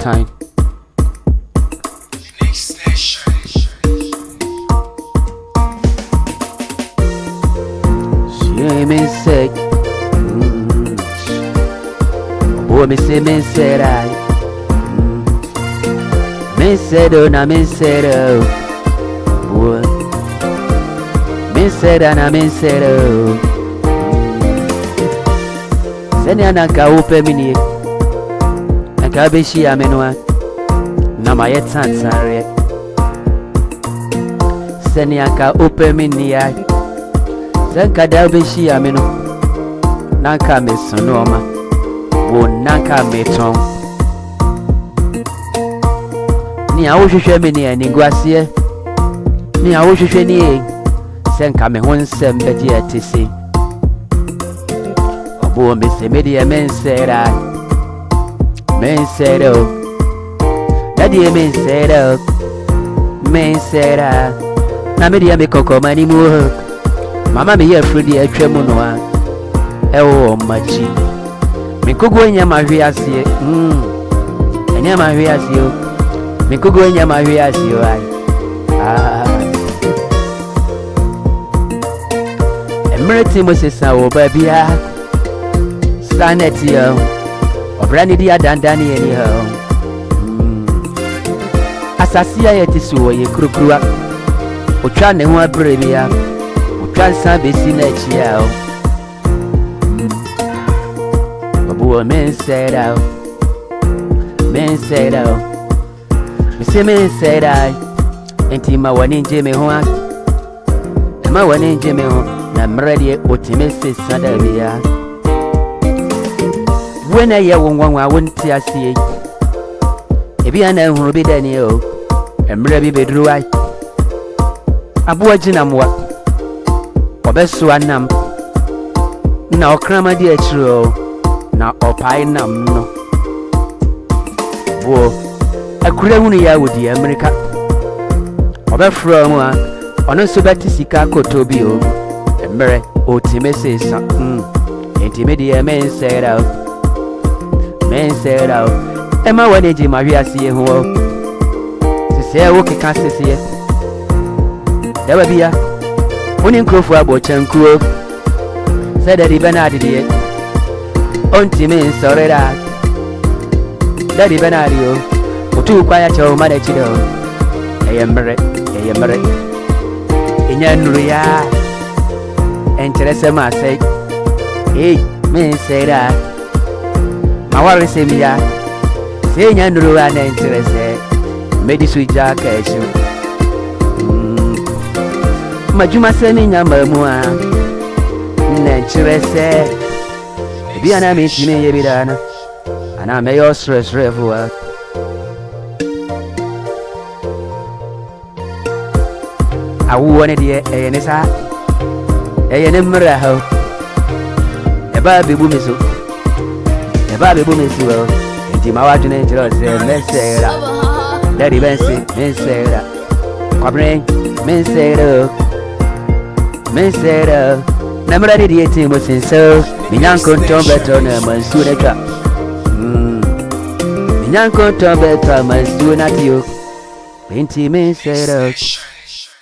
time. She me say, boy me say me said I, me said oh na me said oh, boy, me said na me said oh. Seni anaka upe mini, anka beshi amenwa, na maye tansare. Seni anka upe mini ya, senka da beshi ameno, nanka mesonoma, wo nanka meton. Ni awushwe mini ni gwasiye, ni awushwe ni senka me honse mbeji etisi. Boy, me say me dear men said I, men said oh, daddy men said oh, men said I. Na me dear me koko mani mu, mama me here Freddie a tremonoa, oh machi. Me kugo enya mahwiase, enya mahwiase o, me kugo enya mahwiase o ai. Emirati mo se sa o babia. Planet yo, obrani dia dandani eni ho. Asasi ayeti suwo ye krukruwa. Otwa ne ho abrebia. Otwa san besi na echi ya o. Babu men said out. Men said out. Me say men said I. Enti ma wani nje me ho a. Ma wani nje me ho na mredi otimese sadabia. When I hear one I wouldn't see a see if you are not be Daniel and maybe be drew I. A boy Jinamwa or best one nam now cram a dear true now or pine nam no. Whoa, a crewnia with the America or a from one on a subatica cotobio and Mary or Timothy intimate men said out. Men said out, Emma wanted Maria see who to say I walk a cassis here. There will be a winning crow for a botch and cool. Said that even I did it. Auntie men sorry that Daddy Benadio, for too quiet your mother chido. I am married, in Yanuria. And Teresa must say, hey, men say that. Awari semia senya nduru ana interese medi suija kaishu majuma seni nyamba mua na interese ebi ana menti me yebidana ana me yo stress refuwa awu woni de eyenesa eyenemra ho eba bebu meso Baby boom is well, and Jim Awadjun Angel said, Messera, Daddy Benson, Messera, Quabrain, Messera, Namradi the 18 was in so, Minyanko Tombeton, Mansunaca. Minyanko Tombeton, Mansunacio, Pinty Messera.